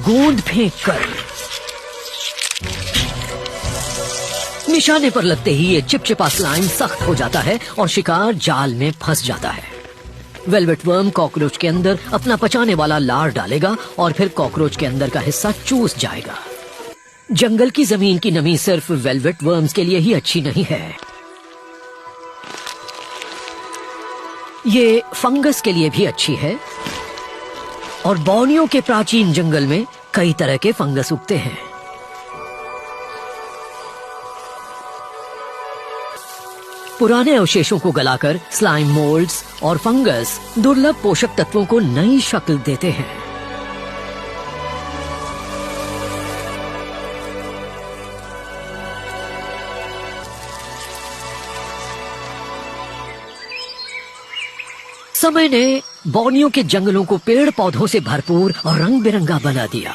गोंद फेंक कर निशाने पर लगते ही ये चिपचिपा स्लाइम सख्त हो जाता है और शिकार जाल में फंस जाता है। वेलवेट वर्म कॉकरोच के अंदर अपना पचाने वाला लार डालेगा और फिर कॉकरोच के अंदर का हिस्सा चूस जाएगा। जंगल की जमीन की नमी सिर्फ वेलवेट वर्म्स के लिए ही अच्छी नहीं है, ये फंगस के लिए भी अच्छी है। और बोर्नियो के प्राचीन जंगल में कई तरह के फंगस उगते हैं। पुराने अवशेषों को गलाकर स्लाइम मोल्ड्स और फंगस दुर्लभ पोषक तत्वों को नई शक्ल देते हैं। समय ने बोर्नियो के जंगलों को पेड़ पौधों से भरपूर और रंग बिरंगा बना दिया।